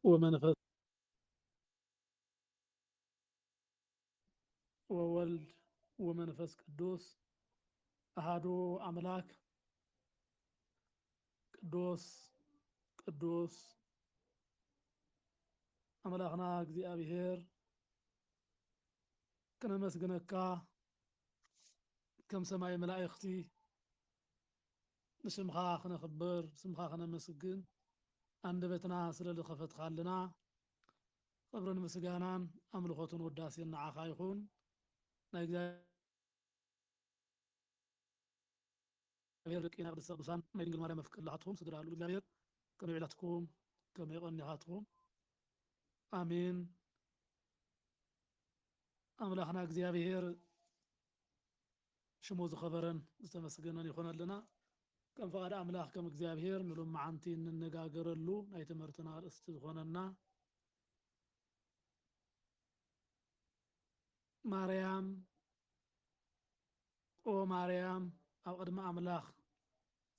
ومنفس وولد ومنفس قدوس أحدو أملاك قدوس قدوس أملاكنا እግዚአብሔር كنمسجنكا كم سماي ملائكتي نسمخا خنخبر سمخا خنمسجن عند بيتنا سلل خفت خالنا قبرن مسجانان أملخوتن وداسين نعاخا يخون نايجا غيرك إنا قد سبسان ما ينقل مريم في كلاتهم سدرالو بالغير كما يعلاتكم كما يغنيهاتهم آمين أملاخنا እግዚአብሔር شموز خبرن استمسجنن يخون لنا كم فقد أملاخ كم እግዚአብሔር نلوم معنتي ننقاقرلو نايتمرتنا استخوننا مريم او مريم او قدم أملاخ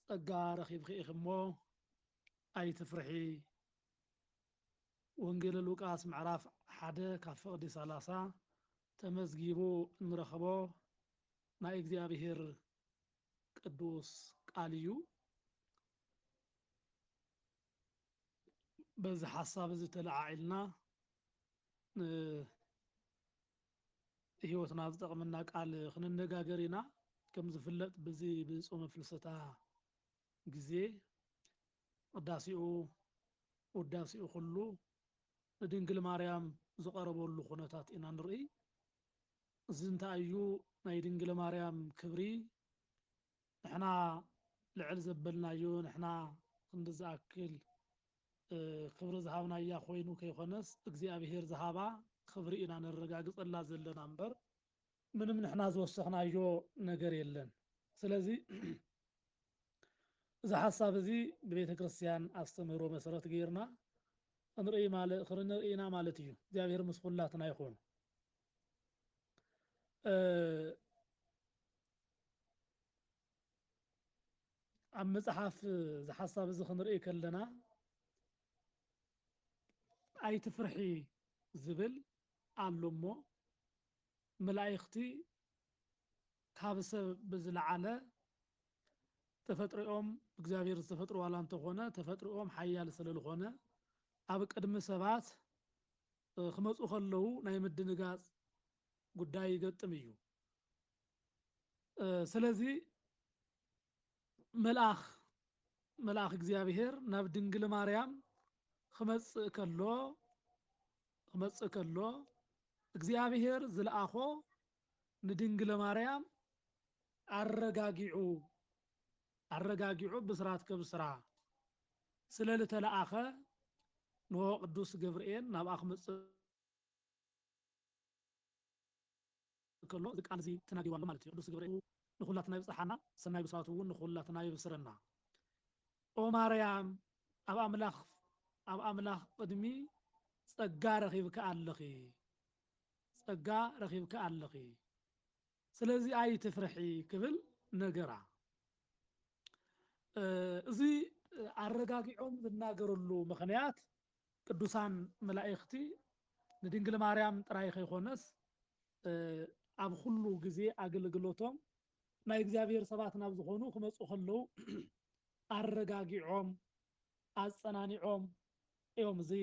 ጸጋ ረኺብኺ ኢኽሞ ኣይትፍርሒ ወንጌል ሉቃስ ምዕራፍ 1 ካብ ፍቕዲ 30 ተመዝጊቡ እንረኽቦ ናይ እግዚአብሔር ቅዱስ ቃል እዩ በዚ ሓሳብ እዚ ተለዓዒልና ህይወትና ዝጠቕመና ቃል ክንነጋገር ኢና ከም ዝፍለጥ በዚ ብጾመ ፍልሰታ ጊዜ ውዳሴኡ ኩሉ ድንግል ማርያም ዝቀረበሉ ኩነታት ኢና ንርኢ እዚ እንታይ እዩ ናይ ድንግል ማርያም ክብሪ ንሕና ልዕል ዘበልናዮ ንሕና ክንድዝኣክል ክብሪ ዝሃብናያ ኮይኑ ከይኾነስ እግዚአብሔር ዝሃባ ክብሪ ኢና ነረጋግፀላ ዘለና እምበር ምንም ንሕና ዝወሰኽናዮ ነገር የለን ስለዚ እዚ ሓሳብ እዚ ብቤተ ክርስቲያን ኣስተምህሮ መሰረት ገይርና ክንርኢና ማለት እዩ እግዚአብሔር ምስ ኩላትና ይኹን ኣብ መጽሓፍ ዝሓሳብ እዚ ክንርኢ ከለና ኣይትፍርሒ ዝብል ኣሎሞ መላእክቲ ካብ ሰብ ብዝለዓለ ተፈጥሮኦም እግዚአብሔር ዝተፈጥሮ ዋላ እንተኾነ ተፈጥሮኦም ሓያል ስለዝኾነ ኣብ ቅድሚ ሰባት ክመፁ ከለው ናይ ምድንጋጽ ጉዳይ ይገጥም እዩ ስለዚ መልአኽ እግዚአብሔር ናብ ድንግል ማርያም ክመጽእ ከሎ እግዚአብሔር ዝለኣኾ ንድንግል ማርያም አረጋጊዑ ብስራት ከብስራ ስለልተለኣኸ ንሆ ቅዱስ ገብርኤል ናብ ኣኽመጽ ከሎ ቃል እዚ ተናጊዋሎ ማለት እዩ ቅዱስ ገብርኤል ንኹላትና ይብጽሓና ሰናይ ብስራቱ እውን ንኹላትና ይብስረና ኦ ማርያም ኣብ ኣምላኽ ቅድሚ ጸጋ ረኺብከ ኣለኺ ስለዚ ኣይትፍርሒ ክብል ነገራ እዚ ኣረጋጊዖም ዝናገረሉ ምኽንያት ቅዱሳን መላእክቲ ንድንግል ማርያም ጥራይ ከይኾነስ ኣብ ኩሉ ግዜ ኣገልግሎቶም ናይ እግዚአብሔር ሰባት ናብ ዝኾኑ ክመጹ ከለው ኣረጋጊዖም ኣጸናኒዖም እዮም እዚ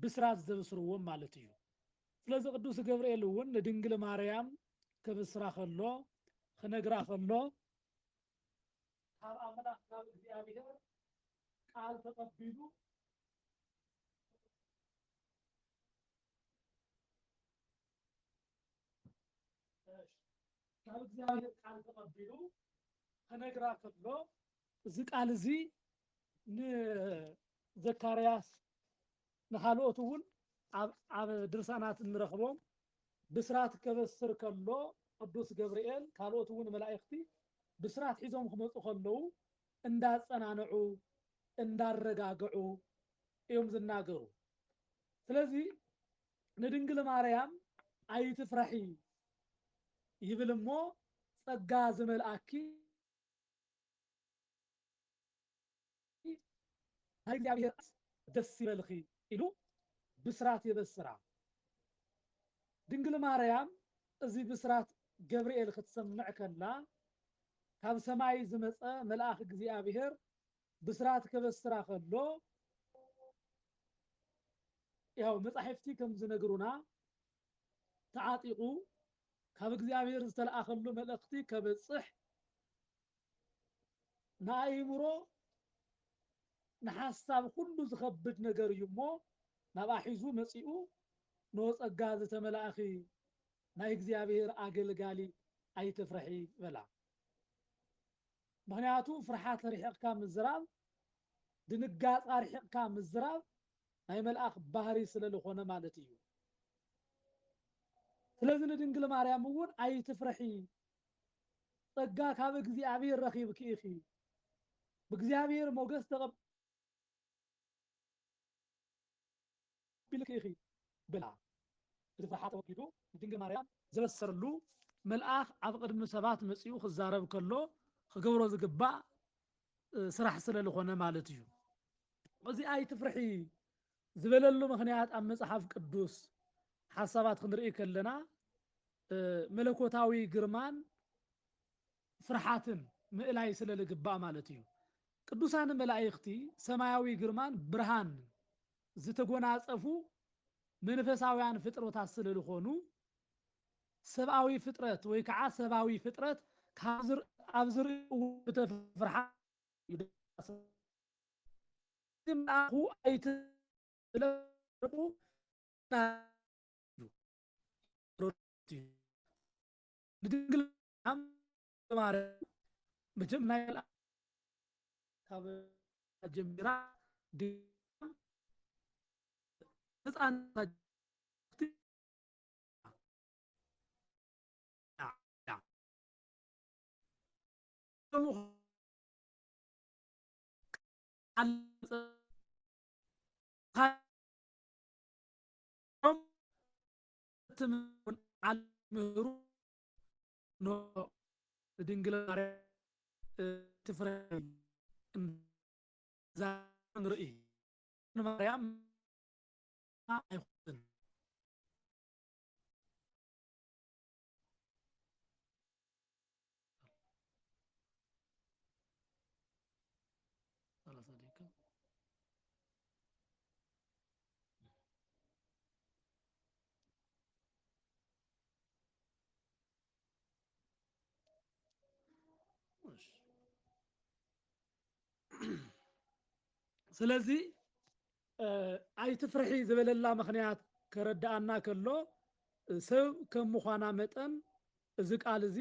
ብስራት ዘብስርዎም ማለት እዩ ስለዚ ቅዱስ ገብርኤል እውን ንድንግል ማርያም ከብስራ ከሎ ክነግራ ከሎ ካብ ኣምላኽ ካብ እግዚአብሔር ቃል ተቀቢሉ ካብ እግዚአብሔር ቃል ተቀቢሉ ክነግራ ከሎ እዚ ቃል እዚ ንዘካርያስ ንኻልኦት እውን ኣብ ድርሳናት እንረኽቦም ብስራት ከበስር ከሎ ቅዱስ ገብርኤል ካልኦት እውን መላእክቲ ብስራት ሒዞም ክመጹ ከለው እንዳጸናንዑ እንዳረጋግዑ እዮም ዝናገሩ ስለዚ ንድንግል ማርያም ኣይትፍራሒ ይብል እሞ ጸጋ ዝመልአኪ هاي እግዚአብሔር ደስ ይበልኺ ኢሉ ብስራት የበስራ ድንግል ማርያም እዚ ብስራት ገብርኤል ክትሰምዕ ከላ ካብ ሰማይ ዝመፀ መልአክ እግዚአብሔር ብስራት ከበስራ ከሎ ያው መጻሕፍቲ ከም ዝነግሩና ተዓጢቁ ካብ እግዚአብሔር ዝተለኣኸሉ መልእክቲ ከበፅሕ ንኣይምሮ ንሓሳብ ኩሉ ዝከብድ ነገር እዩ እሞ ናብኣ ሒዙ መፂኡ ኖ ፀጋ ዝተመላእኺ ናይ እግዚአብሔር ኣገልጋሊ ኣይትፍረሒ በላ ምክንያቱ ፍርሓት ርሒቕካ ምዝራብ ድንጋፃ ርሒቕካ ምዝራብ ናይ መልአክ ባህሪ ስለዝኾነ ማለት እዩ ስለዚ ንድንግል ማርያም እውን ኣይትፍረሒ ፀጋ ካብ እግዚአብሔር ረኺብኪ ኢኺ ብእግዚአብሔር ሞገስ ተቐቢልኪ ኢኺ ብላ እቲ ፍርሓት ተወጊዱ ድንግል ማርያም ዝበሰረሉ መልአክ ኣብ ቅድሚ ሰባት መፂኡ ክዛረብ ከሎ ክገብሮ ዝግባእ ስራሕ ስለዝኾነ ማለት እዩ እዚ ኣይትፍርሒ ዝበለሉ ምክንያት ኣብ መፅሓፍ ቅዱስ ሓሳባት ክንርኢ ከለና መለኮታዊ ግርማን ፍርሓትን ምእላይ ስለዝግባእ ማለት እዩ ቅዱሳን መላእክቲ ሰማያዊ ግርማን ብርሃን ዝተጎናፀፉ መንፈሳውያን ፍጥረታት ስለዝኾኑ ሰብአዊ ፍጥረት ወይ ከዓ ሰብአዊ ፍጥረት ኣብ ዝርእዩ ፍርሓት መልአኹ ኣይትለቁ ንድንግል ማርያም መቸም ናይ ካብ ጀሚራ ህፃናት ምህሩ ኖ ድንግል ማርያም ትፍረሒ ንርኢ ማርያም ኣይኹን ስለዚ ኣይትፍርሒ ዝበለላ ምክንያት ከረዳእና ከሎ ሰብ ከም ምዃና መጠን እዚ ቃል እዚ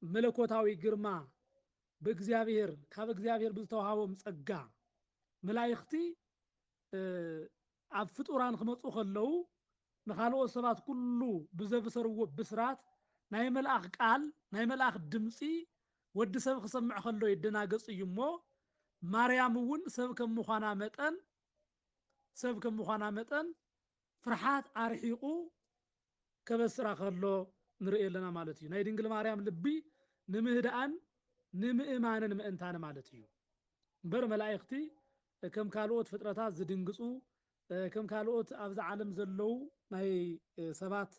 መለኮታዊ ግርማ ብእግዚአብሔር ካብ እግዚአብሔር ብዝተዋሃቦም ፀጋ መላእክቲ ኣብ ፍጡራን ክመፁ ከለው ንካልኦት ሰባት ኩሉ ብዘብሰርዎ ብስራት ናይ መልአክ ቃል ናይ መልአክ ድምፂ ወዲ ሰብ ክሰምዕ ከሎ ይደናገፅ እዩ እሞ ማርያም እውን ሰብ ከም ምዃና መጠን ፍርሓት ኣርሒቁ ከበስራ ከሎ ንርኢ ኣለና ማለት እዩ ናይ ድንግል ማርያም ልቢ ንምህዳእን ንምእማንን ምእንታን ማለት እዩ እምበር መላእክቲ ከም ካልኦት ፍጥረታት ዝድንግፁ ከም ካልኦት ኣብዚ ዓለም ዘለው ናይ ሰባት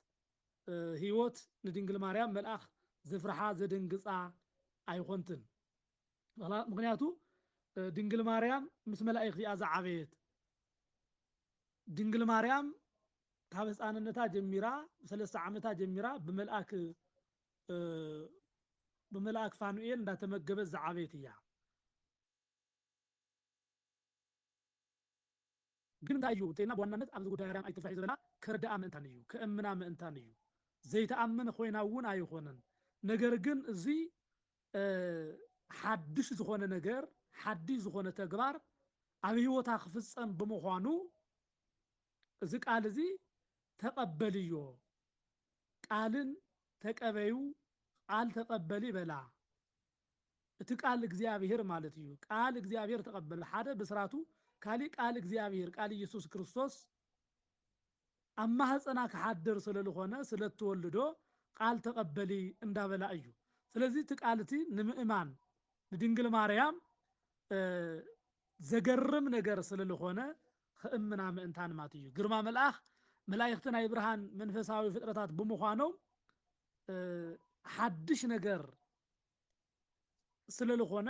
ሂወት ንድንግል ማርያም መልአክ ዘፍርሓ ዘደንግፃ ኣይኮንትን ምክንያቱ ድንግል ማርያም ምስ መላእክቲ እያ ዝዓበየት ድንግል ማርያም ካብ ህፃንነታ ጀሚራ 3 ዓመታ ጀሚራ ብመልአክ ፋኑኤል እንዳተመገበት ዝዓበየት እያ ግን እንታይ እዩ እንተና በዋናነት ኣብዚ ጉዳይ ማርያም ኣይትፍርሒ ዝበላ ከረዳኣ ምእንታን እዩ ከእምና ምእንታን እዩ ዘይተኣምን ኮይና እውን ኣይኮነን ነገር ግን እዚ ሓድሽ ዝኾነ ነገር ሓድሽ ዝኾነ ተግባር ኣብ ሂወታ ክፍፀም ብምዃኑ እዚ ቃል እዚ ተቀበልዮ ቃልን ተቀበዩ ቃል ተቀበሊ በላ እቲ ቃል እግዚአብሔር ማለት እዩ ቃል እግዚአብሔር ተቀበለ ሓደ በስራቱ ካሊ ቃል እግዚአብሔር ቃል ኢየሱስ ክርስቶስ ኣብ ማህፀና ክሓድር ስለዝኾነ ስለተወልዶ ቃል ተቀበሊ እንዳበላ እዩ ስለዚ እቲ ቃል እቲ ንምእማን ንድንግል ማርያም ዘገርም ነገር ስለልኾነ ክእምና ምእንታን ማለት እዩ ግርማ መልአኽ መላእክቲ ናይ ብርሃን መንፈሳዊ ፍጥረታት ብምዃኖም ሓድሽ ነገር ስለልኾነ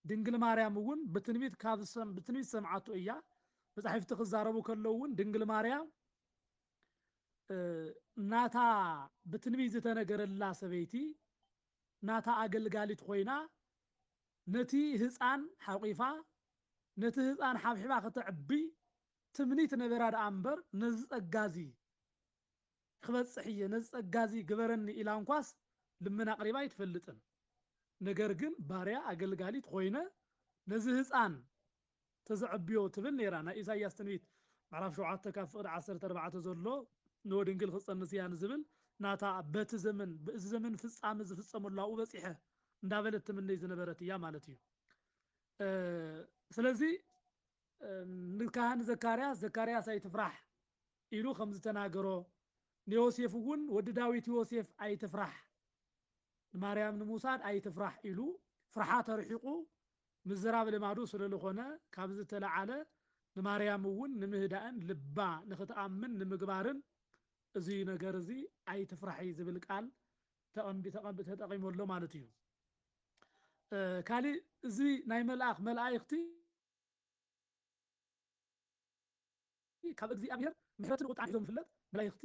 ድንግል ማርያም እውን ብትንቢት ሰምዓቱ እያ መጻሕፍቲ ክዛረቡ ከለው እውን ድንግል ማርያም ናታ ብትንቢት ዝተነገረላ ሰበይቲ ናታ አገልጋሊት ኮይና ነቲ ህፃን ሓቂፋ ነቲ ህፃን ሓብሒባ ክትዕቢ ትምኒት ነበራ ደኣ እምበር ነዚ ፀጋዚ ክበፅሕ እየ ነዚ ፀጋዚ ግበረኒ ኢላ እንኳስ ልመና ቅሪባ ኣይትፈልጥን ነገር ግን ባርያ አገልጋሊት ኮይነ ነዚ ህፃን ተዘዕብዮ ትብል ነይራ ናይ ኢሳያስ ትንቢት ምዕራፍ 7 ካብ ፍቅዲ 14 ዘሎ ንወድንግል ክፀንስ እያ ንዝብል ናታ በቲ ዘመን በዚ ዘመን ፍፃሜ ዝፍፀመሉ ኣብኡ በፂሐ እንዳበለት ትምነይ ዝነበረት እያ ማለት እዩ ስለዚ ንካህን ዘካርያስ ኣይትፍራሕ ኢሉ ከም ዝተናገሮ ንዮሴፍ እውን ወዲ ዳዊት ዮሴፍ ኣይትፍራሕ ማርያም ንምውሳድ ኣይትፍራሕ ኢሉ ፍርሓት ተርሒቁ ምዝራብ ልማዱ ስለልኾነ ካብ ዝተለዓለ ንማርያም እውን ንምህዳእን ልባ ንኽትኣምን ንምግባርን እዚ ነገር እዚ ኣይትፍራሒ ዝብል ቃል ተጠቂመሎ ማለት እዩ ካሊእ እዚ ናይ መላእክቲ ካብ እግዚአብሔር ምሕረትን ቁጣዕን ሒዞም ይፍለጥ መላእክቲ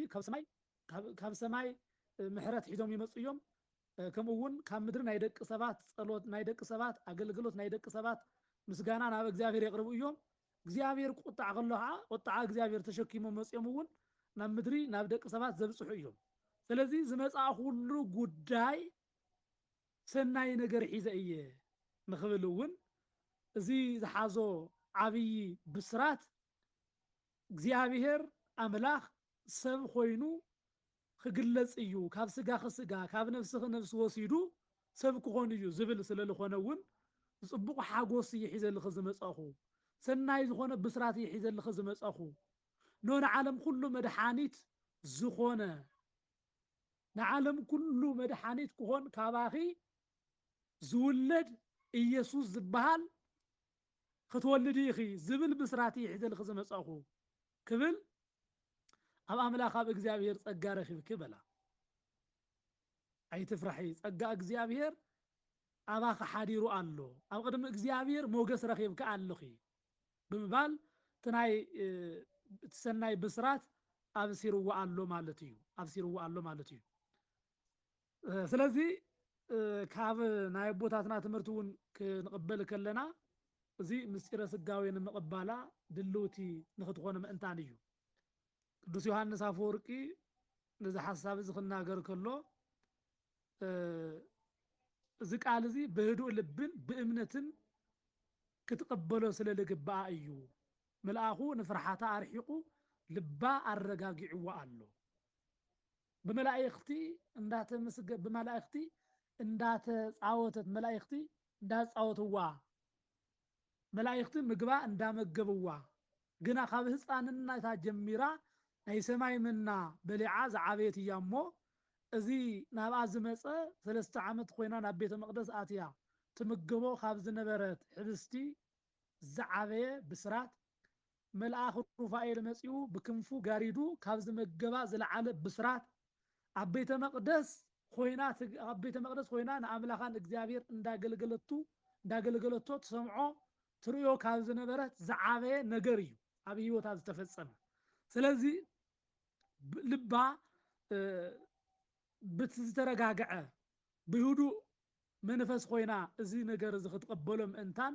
ካብ ሰማይ ምሕረት ሒዞም ይመፁ እዮም ከምኡ እውን ካብ ምድሪ ናይ ደቂ ሰባት ጸሎት ናይ ደቂ ሰባት ኣገልግሎት ናይ ደቂ ሰባት ምስጋና ናብ እግዚአብሔር የቅርቡ እዮም እግዚአብሔር ቁጣዕ ከሎ ከዓ ቁጣዕ እግዚአብሔር ተሸኪሞም መፅኦም እውን ናብ ምድሪ ናብ ደቂ ሰባት ዘብፅሑ እዮም ስለዚ ዝመፃ ኩሉ ጉዳይ ሰናይ ነገር ሒዘ እየ ንኽብል እውን እዚ ዝሓዞ ዓብይ ብስራት እግዚአብሔር ኣምላኽ ሰብ ኮይኑ ክግለጽ እዩ ካብ ስጋ ክስጋ ካብ ነፍሲ ክነፍሲ ወሲዱ ሰብ ክኾን እዩ ዝብል ስለልኾነ እውን ዝፅቡቕ ሓጎስ ይሒዘልኽ ዝመፀኹ ሰናይ ዝኾነ ብስራት ይሒዘልኽ ዝመፀኹ ንዓለም ኩሉ መድሓኒት ዝኾነ ንዓለም ኩሉ መድሓኒት ክኾን ካባኺ ዝውለድ ኢየሱስ ዝበሃል ክትወልድ ኢኺ ዝብል ብስራት ይሒዘልኽ ዝመፀኹ ክብል ኣብ ኣምላኽ ኣብ እግዚአብሔር ጸጋ ረኺብኪ በላ ኣይትፍራሒ ጸጋ እግዚአብሔር ኣባኺ ሓዲሩ ኣሎ ኣብ ቅድሚ እግዚአብሔር ሞገስ ረኺብካ ኣለኺ ብምባል ትናይ ሰናይ ብስራት ኣብሲርዋ ኣሎ ማለት እዩ ስለዚ ካብ ናይ ኣቦታትና ትምህርቲ እውን ክንቅበል ከለና እዚ ምስጢረ ስጋዌ ንምቕባላ ድልውቲ ንኽትኾነ ምእንታን እዩ ቅዱስ ዮሃንስ አፈወርቂ ነዚ ሓሳብ እዚ ክናገር ከሎ እዚ ቃል እዚ ብህዱእ ልብን ብእምነትን ክትቀበሎ ስለ ልግባኣ እዩ መልአኹ ንፍርሓታ ኣርሒቁ ልባ ኣረጋጊዕዋ ኣሎ ብመላእክቲ እንዳተፃወተት መላእክቲ እንዳፃወትዋ መላእክቲ ምግባ እንዳመገብዋ ግና ካብ ህፃንነታ ጀሚራ ናይ ሰማይ መና በሊዓ ዝዓበየት እያ እሞ እዚ ናብኣ ዝመፀ 3 ዓመት ኮይና ናብ ቤተ መቅደስ ኣትያ ትምገቦ ካብ ዝነበረት ሕብስቲ ዝዓበየ ብስራት መልአኽ ሩፋኤል መፂኡ ብክንፉ ጋሪዱ ካብ ዝመገባ ዝለዓለ ብስራት ኣብ ቤተ መቅደስ ኮይና ንኣምላኻን እግዚአብሔር እንዳገለገለቶ ትሰምዖ ትርእዮ ካብ ዝነበረት ዝዓበየ ነገር እዩ ኣብ ሂወታ ዝተፈፀመ ስለዚ ልባ ብዝተረጋግዐ ብህዱእ መንፈስ ኮይና እዚ ነገር እዚ ክትቀበሎ ምእንታን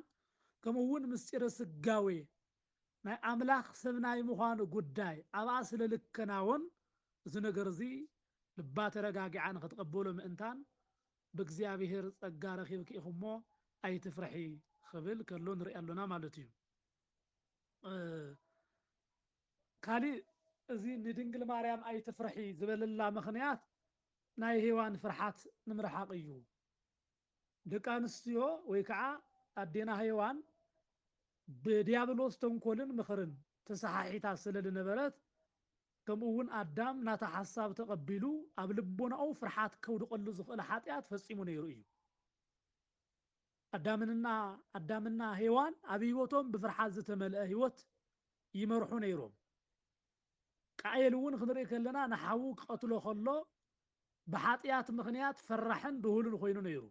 ከምኡ እውን ምስጢረ ስጋዌ ናይ ኣምላኽ ሰብ ናይ ምዃኑ ጉዳይ ኣብኣ ስለ ልከናወን እዚ ነገር እዚ ልባ ተረጋጊዓ ንክትቀበሎ ምእንታን ብእግዚአብሔር ጸጋ ረኺብኪ ኢኹ እሞ ኣይትፍርሒ ክብል ከሎ ንርኢ ኣለና ማለት እዩ ካሊእ እዚ ንድንግል ማርያም ኣይትፍርሒ ዝበለላ ምኽንያት ናይ ሄዋን ፍርሓት ንምርሓቅ እዩ ደቂ ኣንስትዮ ወይ ከዓ ኣዴና ሄዋን ብዲያብሎስ ተንኮልን ምኽርን ተሰሓሒታ ስለ ዝነበረት ከምኡ እውን ኣዳም ናታ ሓሳብ ተቐቢሉ ኣብ ልቦናኡ ፍርሓት ከውድቐሉ ዝኽእል ሓጢኣት ፈፂሙ ነይሩ እዩ አዳምና ሔዋን ኣብ ሂወቶም ብፍርሓት ዝተመልአ ሂወት ይመርሑ ነይሮም። ቃየል እውን ክንርኢ ከለና ንሓዉ ክቀትሎ ከሎ ብሓጢያት ምክንያት ፈራሕን ድሁልን ኮይኑ ነይሩ።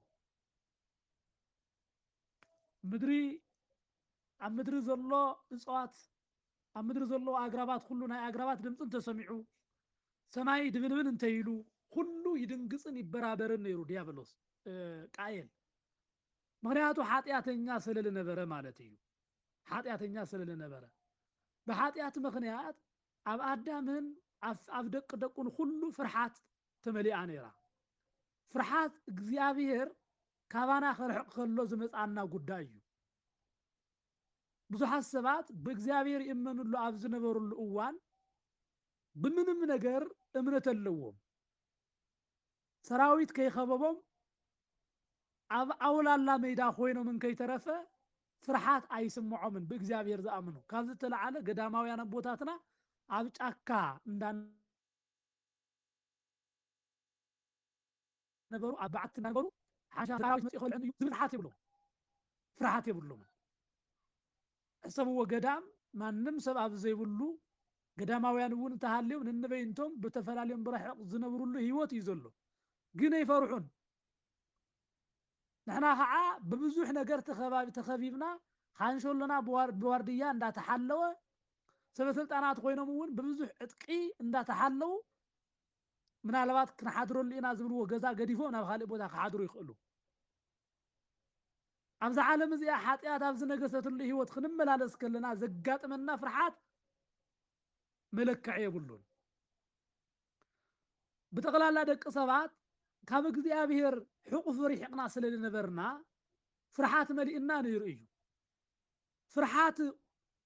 ኣብ ምድሪ ዘሎ እፅዋት ኣብ ምድሪ ዘሎ ኣግራባት ኩሉ ናይ ኣግራባት ድምፂ እንተሰሚዑ ሰማይ ድብልብል እንተይሉ ኩሉ ይድንግፅን ይበራበርን ነይሩ ዲያብሎስ ቃየል። ምክንያቱ ሓጢያተኛ ስለ ዝነበረ ማለት እዩ። ሓጢያተኛ ስለ ዝነበረ ብሓጢያት ምክንያት ኣብ ኣዳምን ኣብ ደቂ ደቁን ኩሉ ፍርሓት ተመሊኣ ነይራ። ፍርሓት እግዚኣብሔር ካባና ክርሕቕ ከሎ ዝመፃና ጉዳይ እዩ። ብዙሓት ሰባት ብእግዚኣብሔር ይእመንሉ ኣብ ዝነበሩሉ እዋን ብምንም ነገር እምነት ኣለዎም። ሰራዊት ከይኸበቦም ኣብ ኣውላላ ሜዳ ኮይኖም እንከይተረፈ ፍርሓት ኣይስምዖምን ብእግዚኣብሔር ዝኣምኑ። ካብዚ ዝተለዓለ ገዳማውያን ኣቦታትና ኣብ ጫካ እንዳነበሩ ኣብ በዓቲ እንዳነበሩ ሓሻ ሰራዊት መፅኡ ይኸልዕን እዩ ዝብል ፍርሓት የብሎም። ሕሰብዎ ገዳም ማንም ሰብ ኣብ ዘይብሉ ገዳማውያን እውን እንተሃልዮም ነንበይንቶም ብተፈላለዮም ብርሕቕ ዝነብሩሉ ሂወት እዩ ዘሎ። ግን ኣይፈርሑን። ንሕና ከዓ ብብዙሕ ነገር ተኸቢብና ካንሸሎና ብዋርድያ እንዳተሓለወ ሰበስልጣናት ኮይኖም እውን ብብዙሕ ዕጥቂ እንዳተሓለው ምናልባት ክንሓድረሉ ኢና ዝብልዎ ገዛ ገዲፎም ናብ ካልእ ቦታ ክሓድሩ ይኽእሉ። ኣብዛ ዓለም እዚኣ ሓጢያት ኣብ ዝነገሰትሉ ሂወት ክንመላለስ ከለና ዘጋጥመና ፍርሓት መለክዕ የብሉን። ብጠቕላላ ደቂ ሰባት ካብ እግዚኣብሔር ሕቑፍ ሪሕቕና ስለ ዝነበርና ፍርሓት መሊእና ነይሩ እዩ። ፍርሓት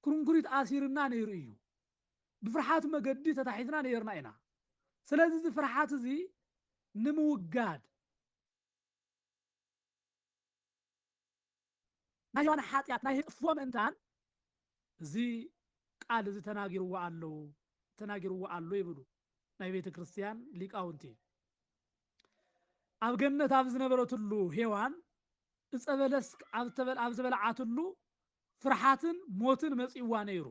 ኩርንኩሪት ኣሲርና ነይሩ እዩ። ብፍርሓት መገዲ ተታሒዝና ነይርና ኢና። ስለዚ እዚ ፍርሓት እዚ ንምውጋድ ናይ ሔዋን ሓጢያት ናይ ህጥፎ ምእንታን እዚ ቃል እዚ ተናጊርዎ ኣሎ ይብሉ ናይ ቤተ ክርስቲያን ሊቃውንቲ። ኣብ ገነት ኣብ ዝነበረትሉ ሔዋን ዕፀ በለስ ኣብ ዝበልዓትሉ ፍርሓትን ሞትን መፂዋ ነይሩ።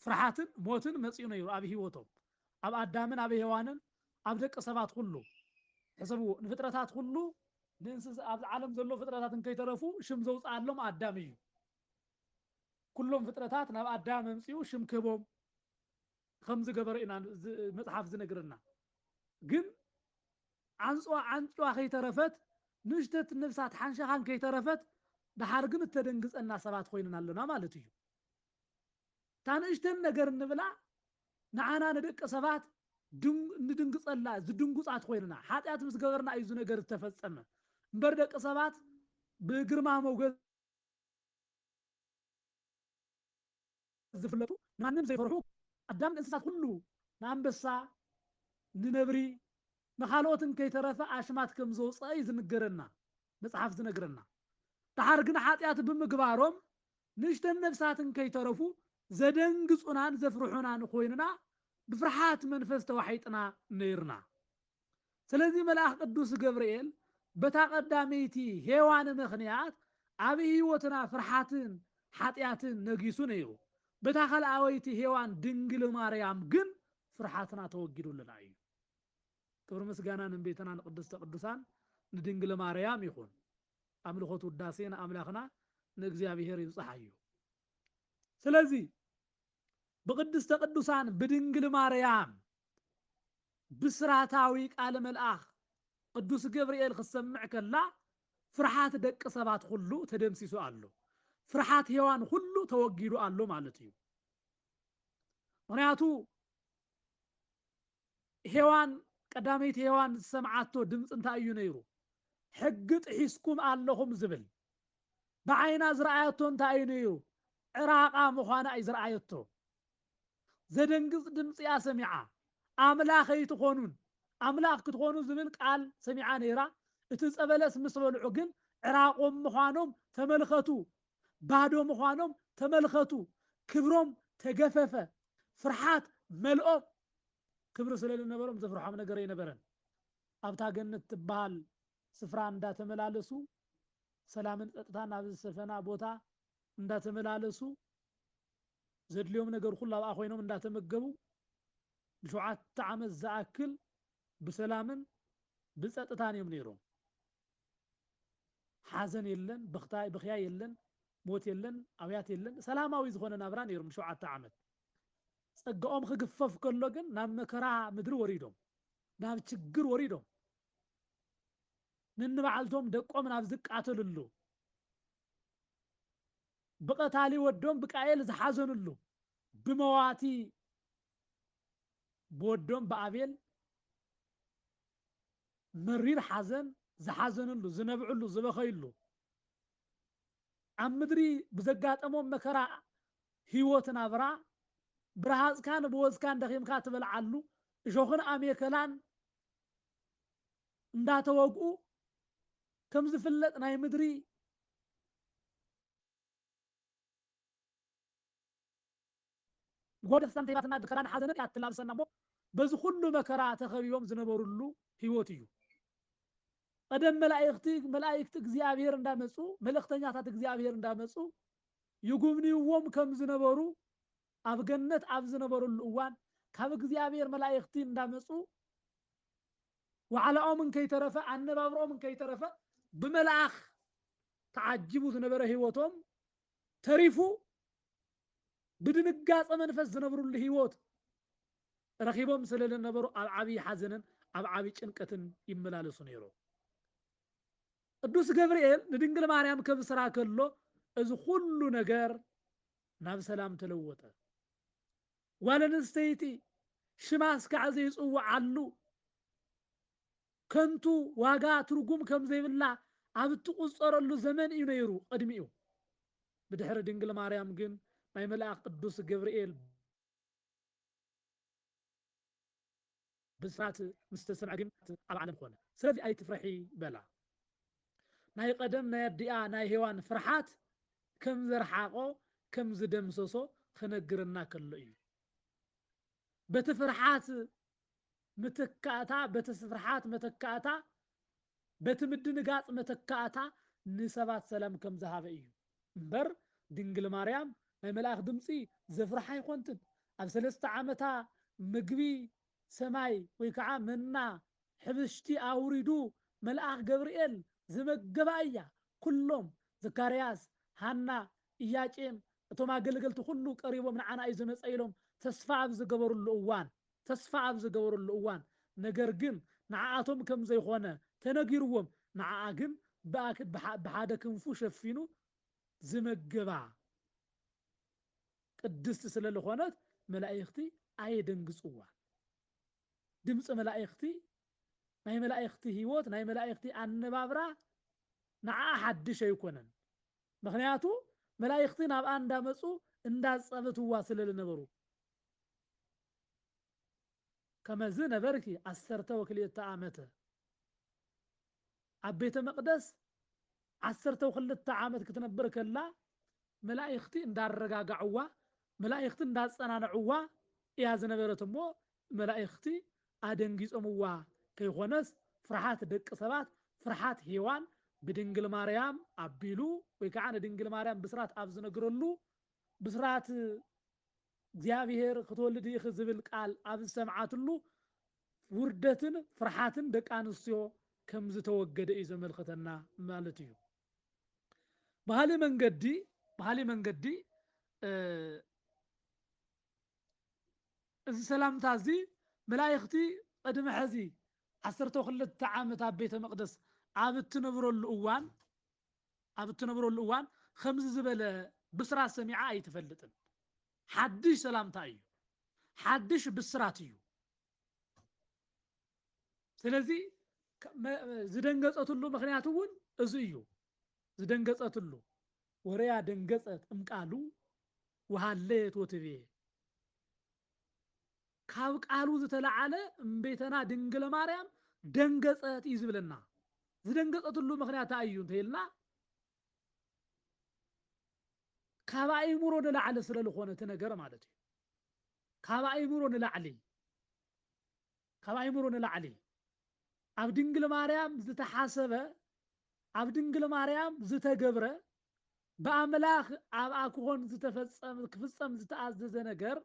ፍርሓትን ሞትን መፂኡ ነይሩ ኣብ ሂወቶም፣ ኣብ ኣዳምን ኣብ ሔዋንን ኣብ ደቂ ሰባት ኩሉ። ሕሰብዎ ንፍጥረታት ኩሉ ንእንስሳ ኣብ ዓለም ዘሎ ፍጥረታት እንከይተረፉ ሽም ዘውፅኣሎም ኣዳም እዩ። ኩሎም ፍጥረታት ናብ ኣዳም መምፂኡ ሽም ክህቦም ከም ዝገበረ ኢና መፅሓፍ ዝነግረና። ግን ዓንጭዋ ከይተረፈት ንእሽተት ነብሳት ሓንሸኻን ከይተረፈት ድሓር ግን እተደንግፀና ሰባት ኮይንና ኣለና ማለት እዩ። እታ ንእሽተን ነገር እንብላ ንዓና ንደቂ ሰባት ንድንግፀላ ዝድንጉፃት ኮይንና ሓጢያት ምስ ገበርና እዩ ነገር ዝተፈፀመ እምበር ደቂ ሰባት ብግርማ ሞገስ ዝፍለጡ ማንም ዘይፈርሑ ኣዳም እንስሳት ኩሉ ንኣንበሳ ንነብሪ ንኻልኦትን ከይተረፈ ኣሽማት ከም ዘውፅአ እዩ ዝንገረና መፅሓፍ ዝነግረና። ድሓር ግን ሓጢያት ብምግባሮም ንእሽተን ነብሳትን ከይተረፉ ዘደንግፁናን ዘፍርሑናን ኮይንና ብፍርሓት መንፈስ ተዋሒጥና ነይርና። ስለዚ መልኣክ ቅዱስ ገብርኤል በታ ቀዳመይቲ ሔዋን ምክንያት ኣብ ሂወትና ፍርሓትን ሓጢያትን ነጊሱ ነይሩ። በታ ካልኣወይቲ ሔዋን ድንግል ማርያም ግን ፍርሓትና ተወጊዱልና እዩ። ክብሪ ምስጋና ንቤትና ንቅድስተ ቅዱሳን ንድንግል ማርያም ይኹን። ኣምልኾት ውዳሴ ንኣምላኽና ንእግዚኣብሔር ይብፅሕ እዩ። ስለዚ ብቅድስተ ቅዱሳን ብድንግል ማርያም ብስራታዊ ቃል መልኣኽ ቅዱስ ገብርኤል ክሰምዕ ከላ ፍርሓት ደቂ ሰባት ሁሉ ተደምሲሱ ኣሎ። ፍርሓት ሔዋን ሁሉ ተወጊዱ ኣሎ ማለት እዩ። ምክንያቱ ሔዋን ቀዳመይቲ ሔዋን ዝሰምዓቶ ድምፂ እንታይ እዩ ነይሩ? ሕጊ ጥሒስኩም ኣለኹም ዝብል። ብዓይና ዝረኣየቶ እንታይ እዩ ነይሩ? ዕራቃ ምዃና እዩ ዝረኣየቶ። ዘደንግፅ ድምፂ እያ ሰሚዓ። ኣምላኽ ኣይትኾኑን ኣምላኽ ክትኾኑ ዝብል ቃል ሰሚዓ ነይራ። እቲ ዕፀ በለስ ምስ በልዑ ግን ዕራቆም ምዃኖም ተመልከቱ፣ ባዶ ምዃኖም ተመልከቱ፣ ክብሮም ተገፈፈ፣ ፍርሓት መልኦም። ክብሪ ስለ ዝነበሮም ዘፍርሖም ነገር ኣይነበረን። ኣብታ ገነት ትበሃል ስፍራ እንዳተመላለሱ ሰላምን ጸጥታን ኣብ ዝሰፈና ቦታ እንዳተመላለሱ ዘድልዮም ነገር ኩሉ ኣብኣ ኮይኖም እንዳተመገቡ ን7 ዓመት ዝኣክል ብሰላምን ብጸጥታን እዮም ነይሮም። ሓዘን የለን፣ ብኽያ የለን፣ ሞት የለን፣ ኣብያት የለን፣ ሰላማዊ ዝኾነ ናብራ ነይሮም 7 ዓመት። ጸጋኦም ክግፈፍ ከሎ ግን ናብ መከራ ምድሪ ወሪዶም፣ ናብ ችግር ወሪዶም፣ ነንባዓልቶም ደቆም ናብ ዝቃተልሉ፣ ብቐታሊ ወዶም ብቃየል ዝሓዘንሉ፣ ብመዋቲ ብወዶም ብኣቤል መሪር ሓዘን ዝሓዘንሉ፣ ዝነብዕሉ፣ ዝበኸይሉ፣ ኣብ ምድሪ ብዘጋጠሞም መከራ ህይወት ናብራ ብረሃፅካን ብወዝካን ደኺምካ ትበልዓሉ እሾኽን ኣሜከላን እንዳተወግኡ ከም ዝፍለጥ ናይ ምድሪ ጎደስታን ተይባትና ድከራን ሓዘንን እያ ትላብሰና እሞ በዚ ኩሉ መከራ ተኸቢቦም ዝነበሩሉ ህይወት እዩ። ቀደም መላእክቲ እግዚአብሔር እንዳመፁ መልእክተኛታት እግዚአብሔር እንዳመፁ ይጉብንይዎም ከም ዝነበሩ ኣብ ገነት ኣብ ዝነበሩሉ እዋን ካብ እግዚአብሔር መላእክቲ እንዳመፁ ዋዕላኦምን ከይተረፈ ኣነባብሮኦምን ከይተረፈ ብመልኣኽ ተዓጅቡ ዝነበረ ህይወቶም ተሪፉ ብድንጋፀ መንፈስ ዝነብሩሉ ህይወት ረኺቦም ስለ ዝነበሩ ኣብ ዓብይ ሓዘንን ኣብ ዓብይ ጭንቀትን ይመላለሱ ነይሮም። ቅዱስ ገብርኤል ንድንግል ማርያም ከብስራ ከሎ እዚ ኩሉ ነገር ናብ ሰላም ተለወጠ። ጓል ኣንስተይቲ ሽማ እስካዕ ዘይፅውዓሉ ከንቱ ዋጋ ትርጉም ከም ዘይብላ ኣብ እትቁፀረሉ ዘመን እዩ ነይሩ ቅድሚኡ። ብድሕሪ ድንግል ማርያም ግን ናይ መልኣክ ቅዱስ ገብርኤል ብስራት ምስ ተሰምዐ ግን ኣብ ዓለም ኮነ። ስለዚ ኣይትፍረሒ በላ። ናይ ቀደም ናይ ኣዲኣ ናይ ሄዋን ፍርሓት ከም ዘርሓቆ ከም ዝደምሰሶ ክነግረና ከሎ እዩ። በቲ ፍርሓት ምትካእታ በቲ ፍርሓት መተካእታ በቲ ምድንጋፅ መተካእታ ንሰባት ሰላም ከም ዝሃበ እዩ እምበር ድንግል ማርያም ናይ መልኣክ ድምፂ ዘፍርሓ ይኮንትን። ኣብ 3 ዓመታ ምግቢ ሰማይ ወይ ከዓ መና ሕብሽቲ ኣውሪዱ መልኣክ ገብርኤል ዝመገባ እያ። ኩሎም ዘካርያስ፣ ሃና፣ ኢያቄም እቶም ኣገልገልቲ ኩሉ ቀሪቦም ንዓና እዩ ዝመፀ ኢሎም ተስፋ ኣብ ዝገበሩሉ እዋን ነገር ግን ንዓኣቶም ከም ዘይኮነ ተነጊርዎም፣ ንዓኣ ግን ብሓደ ክንፉ ሸፊኑ ዝመገባ ቅድስቲ ስለ ዝኾነት መላእክቲ ኣየደንግፅዋ። ድምፂ መላእክቲ ናይ መላእክቲ ህይወት ናይ መላእክቲ ኣነባብራ ንዓኣ ሓድሽ ኣይኮነን። ምክንያቱ መላእክቲ ናብኣ እንዳመፁ እንዳፀበትዋ ስለ ዝነበሩ ከመዝ ነበርኪ 12 ዓመተ ኣብ ቤተ መቅደስ 12 ዓመት ክትነብር ከላ መላእክቲ እንዳረጋጋዕዋ መላእክቲ እንዳፀናንዕዋ እያ ዝነበረት እሞ መላእክቲ ኣደንጊፆምዋ ከይኮነስ ፍርሓት ደቂ ሰባት ፍርሓት ሄዋን ብድንግል ማርያም ኣቢሉ ወይ ከዓ ንድንግል ማርያም ብስራት ኣብ ዝነግረሉ ብስራት እግዚአብሔር ክትወልድ ኢኺ ዝብል ቃል ኣብ ዝሰምዓትሉ ውርደትን ፍርሓትን ደቂ ኣንስትዮ ከም ዝተወገደ እዩ ዘመልክተና ማለት እዩ። ባህሊ መንገዲ እዚ ሰላምታ እዚ መላእክቲ ቅድሚ ሕዚ 12 ዓመት ኣብ ቤተ መቅደስ ኣብ እትነብረሉ እዋን ከምዚ ዝበለ ብስራት ሰሚዓ ኣይትፈልጥን። ሓድሽ ሰላምታ እዩ፣ ሓድሽ ብስራት እዩ። ስለዚ ዝደንገፀትሉ ምክንያት እውን እዚ እዩ። ዝደንገፀትሉ ወረያ ደንገፀት እምቃሉ ወሃለየት ወትቤ ካብ ቃሉ ዝተለዓለ እምቤተና ድንግል ማርያም ደንገፀት እዩ ዝብለና። ዝደንገፀትሉ ምክንያት እዩ እንተይልና ካብ ኣእምሮ ንላዕሊ ስለ ዝኾነ እቲ ነገር ማለት እዩ። ካብ ኣእምሮ ንላዕሊ ኣብ ድንግል ማርያም ዝተሓሰበ ኣብ ድንግል ማርያም ዝተገብረ በአምላኽ ኣብኣ ክኾን ክፍፀም ዝተኣዘዘ ነገር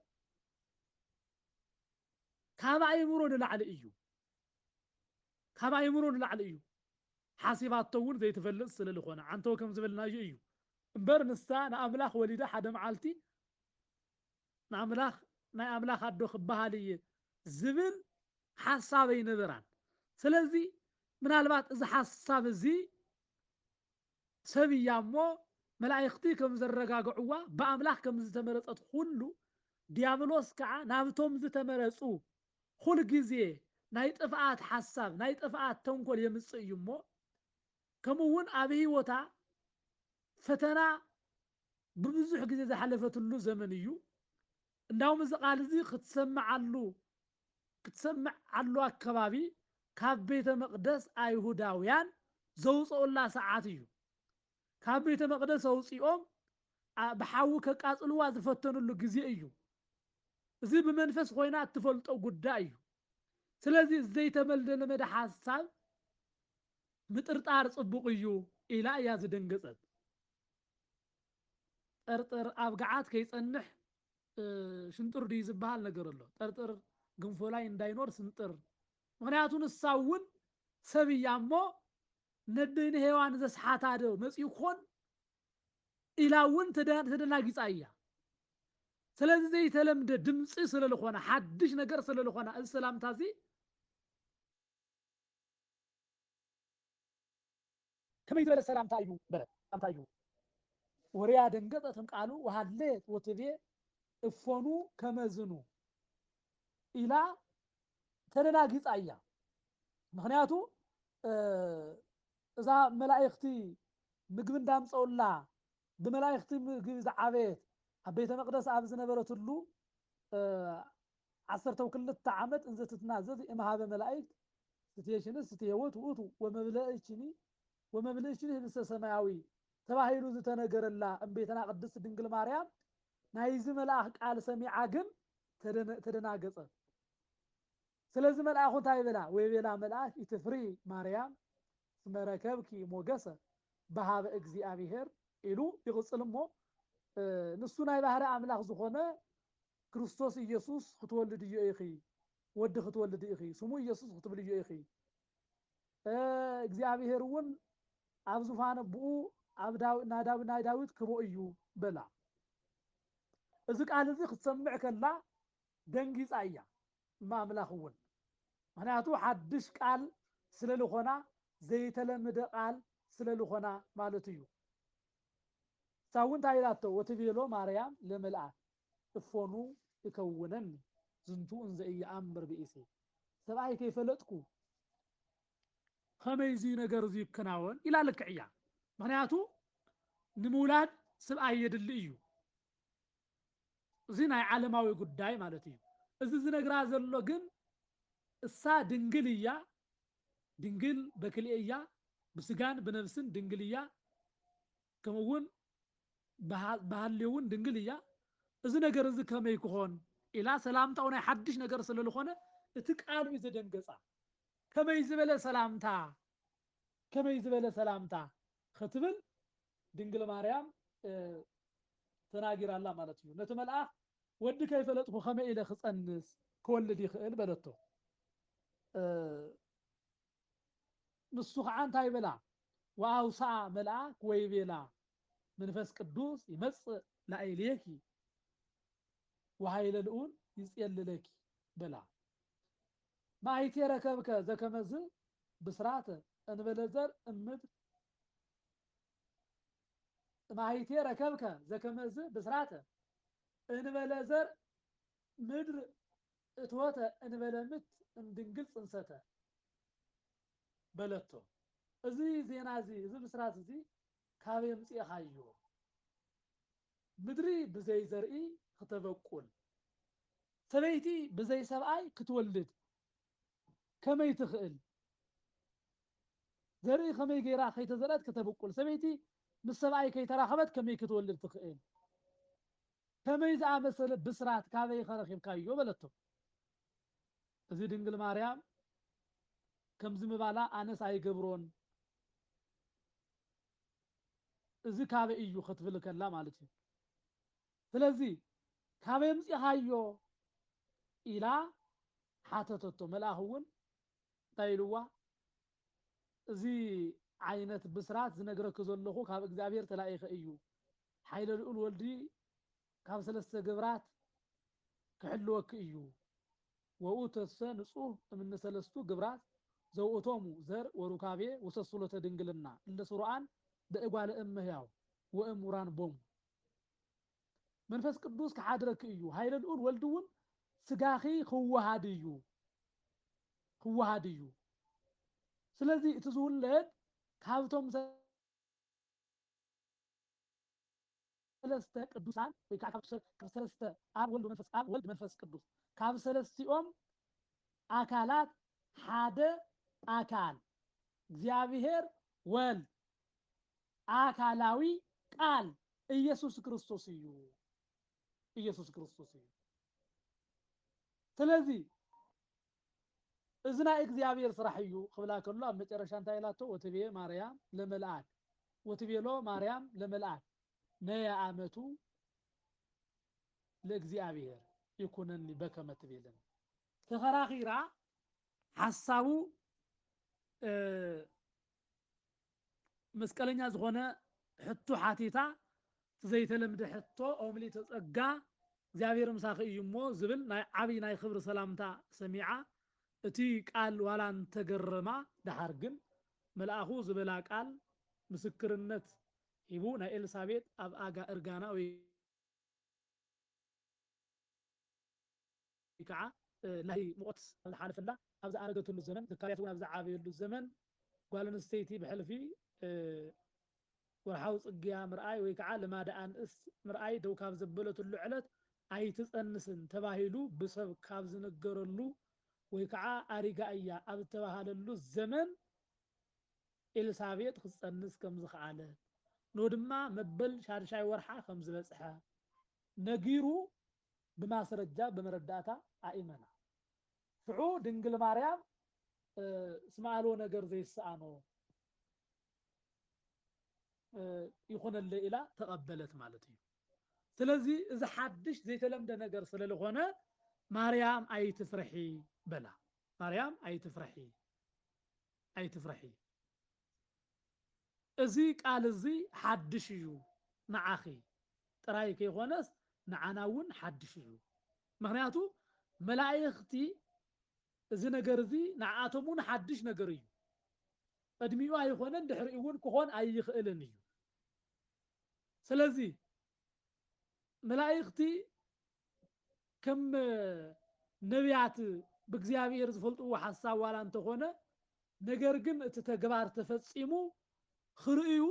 ካብ ኣእምሮ ንላዕሊ እዩ ካብ ኣእምሮ ንላዕሊ እዩ ሓሲባቶ እውን ዘይትፈልጥ ስለ ዝኾነ ዓንቶ ከም ዝበልናዮ እዩ እምበር ንሳ ንኣምላኽ ወሊዳ ሓደ መዓልቲ ንኣምላኽ ናይ ኣምላኽ ኣዶ ክበሃል እየ ዝብል ሓሳብ ኣይነበራን ስለዚ ምናልባት እዚ ሓሳብ እዚ ሰብ እያ እሞ መላእክቲ ከም ዘረጋግዕዋ ብኣምላኽ ከም ዝተመረፀት ኩሉ ዲያብሎስ ከዓ ናብቶም ዝተመረፁ ኩል ግዜ ናይ ጥፍኣት ሓሳብ ናይ ጥፍኣት ተንኮል የምፅእ እዩ እሞ ከምኡ እውን ኣብ ሂወታ ፈተና ብብዙሕ ግዜ ዝሓለፈትሉ ዘመን እዩ እንዳውም እዚ ቃል እዚ ክትሰምዓሉ ኣከባቢ ካብ ቤተ መቅደስ ኣይሁዳውያን ዘውፅኡላ ሰዓት እዩ ካብ ቤተ መቅደስ ኣውፂኦም ብሓዊ ከቃፅልዋ ዝፈተኑሉ ግዜ እዩ እዚ ብመንፈስ ኮይና እትፈልጦ ጉዳይ እዩ ስለዚ ዘይተመልደለመደ ሓሳብ ምጥርጣር ፅቡቅ እዩ ኢላ እያ ዝደንገፀት ጠርጥር ኣብ ገዓት ከይፀንሕ ሽንጡር ድዩ ዝበሃል ነገር ኣሎ ጠርጥር ገንፎ ላይ እንዳይኖር ስንጥር ምክንያቱ ንሳ እውን ሰብ እያ እሞ ነደይን ሔዋን ዘስሓታ ዶ መፂኡ ክኾን ኢላ እውን ተደናጊፃ እያ ስለዚ ዘይተለምደ ድምፂ ስለ ዝኾነ ሓድሽ ነገር ስለ ዝኾነ እዚ ሰላምታ እዚ ከመይ ዝበለ ሰላምታ እዩ በለ ሰላምታ እዩ ወርያ ደንገጠትም ቃሉ ወሃሌት ወትቤ እፎኑ ከመዝኑ ኢላ ተደናጊፃ እያ ምክንያቱ እዛ መላእክቲ ምግቢ እንዳምፀውላ ብመላእክቲ ምግቢ ዝዓበየት ኣብ ቤተ መቅደስ ኣብ ዝነበረትሉ 12 ዓመት እንዘ ትትናዘዝ እምሃበ መላእክት ስትየሽንስ ስትየወት ውእቱ ወመብልእችኒ ህብስተ ሰማያዊ ተባሂሉ ዝተነገረላ እምቤተና ቅድስት ድንግል ማርያም ናይዚ መልአክ ቃል ሰሚዓ ግን ተደናገፀት ስለዚ መልአኹ እንታይ ይበላ ወይቤላ መልአክ ኢትፍሪ ማርያም እስመ ረከብኪ ሞገሰ በሃበ እግዚአብሔር ኢሉ ይቅፅል እሞ ንሱ ናይ ባህሪ ኣምላኽ ዝኾነ ክርስቶስ ኢየሱስ ክትወልድ እዩ ኢኺ ወዲ ክትወልድ ኢኺ ስሙ ኢየሱስ ክትብል እዩ ኢኺ እግዚአብሔር እውን ኣብ ዙፋነ ብኡ ኣብ ናይ ዳዊት ክቦ እዩ በላ እዚ ቃል እዚ ክትሰምዕ ከላ ደንጊፃ እያ እማምላኽ እውን ምክንያቱ ሓድሽ ቃል ስለ ዝኾና ዘይተለመደ ቃል ስለ ዝኾና ማለት እዩ እሳ እውን እንታይ ኢላቶ ወትቤሎ ማርያም ለመልአክ እፎኑ ይከውነኒ ዝንቱ እንዘ ኢየአምር ብእሴ ሰብኣይ ከይፈለጥኩ ከመይ እዚ ነገር እዚ ይከናወን ኢላ ልክዕ እያ ምክንያቱ ንምውላድ ሰብኣይ የድሊ እዩ እዚ ናይ ዓለማዊ ጉዳይ ማለት እዩ እዚ ዝነግራ ዘሎ ግን እሳ ድንግል እያ ድንግል በክልኤ እያ ብስጋን ብነፍስን ድንግል እያ ከምኡውን ባህልዮ እውን ድንግል እያ እዚ ነገር እዚ ከመይ ክኾን ኢላ ሰላምታው ናይ ሓድሽ ነገር ስለ ዝኾነ እቲ ቃል እዩ ዘደንገፃ ከመይ ዝበለ ሰላምታ ክትብል ድንግል ማርያም ተናጊራላ ማለት እዩ ነቲ መልአክ ወዲ ከይፈለጥኩ ከመይ ኢለ ክፀንስ ክወልድ ይኽእል በለቶ ንሱ ከዓ እንታይ በላ ወአውስአ መልአክ ወይቤላ መንፈስ ቅዱስ ይመጽእ ላዕሌኪ ወኃይለ ልዑል ይጼልለኪ በላ ማይቴ ረከብከ ዘከመዝ ብስራተ እንበለ ዘር እምድር ማይቴ ረከብከ ዘከመዝ ብስራተ እንበለ ዘር ምድር እትወተ እንበለ ምት እምድንግል ፅንሰተ በለቶ እዚ ዜና እዚ እዚ ብስራት እዚ ካብ የምፅእኻዮ ምድሪ ብዘይ ዘርኢ ክትበቁል ሰበይቲ ብዘይ ሰብኣይ ክትወልድ ከመይ ትኽእል ዘርኢ ከመይ ገይራ ከይተዘርአት ከተበቁል ሰበይቲ ምስ ሰብኣይ ከይተራኸበት ከመይ ክትወልድ ትኽእል ከመይ ዝኣመሰለ ብስራት ካበይ ከረኺብካዮ በለቶ እዚ ድንግል ማርያም ከምዚ ምባላ ኣነስ ኣይገብሮን إذا كابي إيو خطف لك الله مالتي سلزي كابي يمسي هايو إلى حاتتو ملاهون تايلوا زي عينت بسرات زنقرك زلخو كاب إكزابير تلاقيخ إيو حيل الأول ولدي كاب سلسة قبرات كحلوك إيو وأوتسا نصوه من سلستو قبرات زوؤتومو زر وركابي وسسولة دنقلنا اللي سرعان دقوا على أمهياو وأموران بوم منفس قدوس كحادرك إيو هايل الأول ولدون سقاخي هو هاديو سلازي تزول لد كابتوم سلسته قدوسان كاب سلسته آب ولد منفس قدوس كاب سلستيوم أكالات حادة أكال እግዚአብሔር ወልድ አካላዊ ቃል ኢየሱስ ክርስቶስ እዩ ስለዚህ እዝና እግዚአብሔር ስራሕ እዩ ክብላ ከሎ ኣብ መጨረሻ እንታይ ኢላቶ ወትቤ ማርያም ለመልአክ ወትቤሎ ማርያም ለመልአክ ነያ አመቱ ለእግዚአብሔር ይኩነኒ በከመ ትቤልን ተኸራኺራ ሐሳቡ መስቀለኛ ዝሆነ ሕቱ ሓቲታ ዘይተለምደ ሕቶ ኦምሊ ተጸጋ እግዚአብሔር ምሳኺ እዩሞ ዝብል ናይ ዓብይ ናይ ክብሪ ሰላምታ ሰሚዓ እቲ ቃል ዋላን ተገረማ ዳሓር ግን መልአኹ ዝበላ ቃል ምስክርነት ሂቡ ናይ ኤልሳቤጥ ኣብ ኣጋ እርጋና ወይ ከዓ ናይ ሙቆት ዝሓለፈላ ኣብ ዝኣረገትሉ ዘመን ዘካርያስ እውን ኣብ ዝዓበየሉ ዘመን ጓል ኣንስተይቲ ብሕልፊ ወርሓዊ ጽግያ ምርኣይ ወይ ከዓ ልማዳ አንእስ ምርኣይ ደው ካብ ዘበለትሉ ዕለት ኣይትጸንስን ተባሂሉ ብሰብ ካብ ዝነገረሉ ወይ ከዓ ኣሪጋ እያ ኣብ ተባሃለሉ ዘመን ኤልሳቤጥ ክትጸንስ ከም ዝኸኣለ ኖ ድማ መበል ሻድሻይ ወርሓ ከም ዝበጽሐ ነጊሩ بماسرجة بمرداتا آئمنا فعو دنقل ماريام اسمعلو نقر زي السآنو يخون اللي إلا تقبلت مالتي سلزي إذا حدش زي تلمد نقر سلالخونا ماريام أي تفرحي بلا ماريام أي تفرحي إزي قال إزي حدش يو نعاخي ترايك يخونس نعناون حدش እዩ ምክንያቱ መላእክቲ እዚ ነገር እዚ ንዓቶሙን ሓድሽ ነገር እዩ ቀድሚኡ ኣይኮነን ድሕሪኡን ክኾን ኣይኽእልን እዩ ስለዚ መላእክቲ ከም ነቢያት ብእግዚአብሔር ዝፈልጥዎ ሓሳብ ዋላ እንተኾነ ነገር ግን እቲ ተግባር ተፈጺሙ ክርእዩ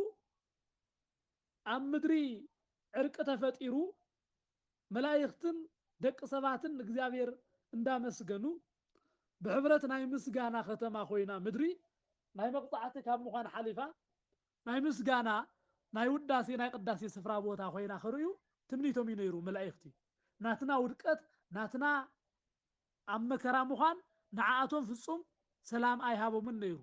ኣብ ምድሪ ዕርቂ ተፈጢሩ ملايختن دق سباتن እግዚአብሔር እንዳመስገኑ بحبرت ناي مسغانا ختما خوينا مدري ناي مقطعت ካብ ምዃን ሓሊፋ ناي مسغانا ناي ውዳሴ ناي ቅዳሴ ስፍራ ቦታ خوينا خريو ትምኒቶም ይነይሩ መላእክቲ ናትና ውድቀት ናትና ኣብ መከራ ምዃን ንዓኣቶም ፍጹም ሰላም ኣይሃቦምን ነይሩ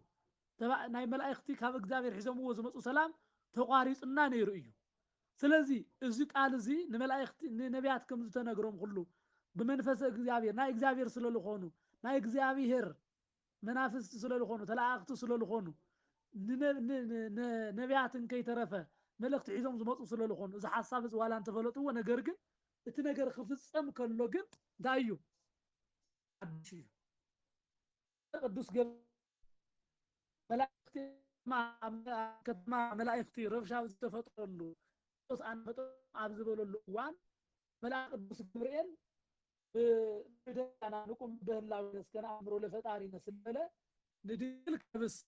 ናይ መላእክቲ ካብ እግዚአብሔር ሒዞምዎ ዝመጹ ሰላም ተቋሪጽና ነይሩ እዩ ስለዚህ እዚ ቃል እዚ ንመላእክቲ ንነቢያት ከም ዝተነገሮም ሁሉ ብመንፈስ እግዚአብሔር ናይ እግዚአብሔር ስለልኾኑ ናይ እግዚአብሔር መናፍስት ስለልኾኑ ተላእክቲ ስለልኾኑ ነቢያትን ከይተረፈ መልእክቲ ሒዞም ዝመጹ ስለልኾኑ እዚ ሓሳብ እዚ ዋላ እንተፈለጥዎ ነገር ግን እቲ ነገር ክፍጸም ከሎ ግን እንታይ እዩ ቅዱስ መላእክቲ ከተማ መላእክቲ ረብሻ ዝተፈጠረሉ أن أبزبل اللوان ملاك قدوس جبريل أنا نقوم به الله ونسكن أمره لفتاري نسبله نديل كبس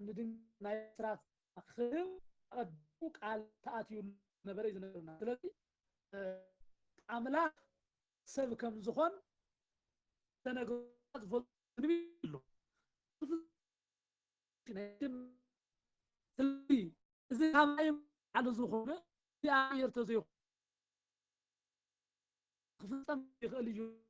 ندين نايسرات خير أدوك على تأتيو نبريز نبرنا ثلاثي أملاك سب كم زخون تنقض فل نبيلو ثلاثي إذا هم على زخونه يا يرتزق خفصم يخلي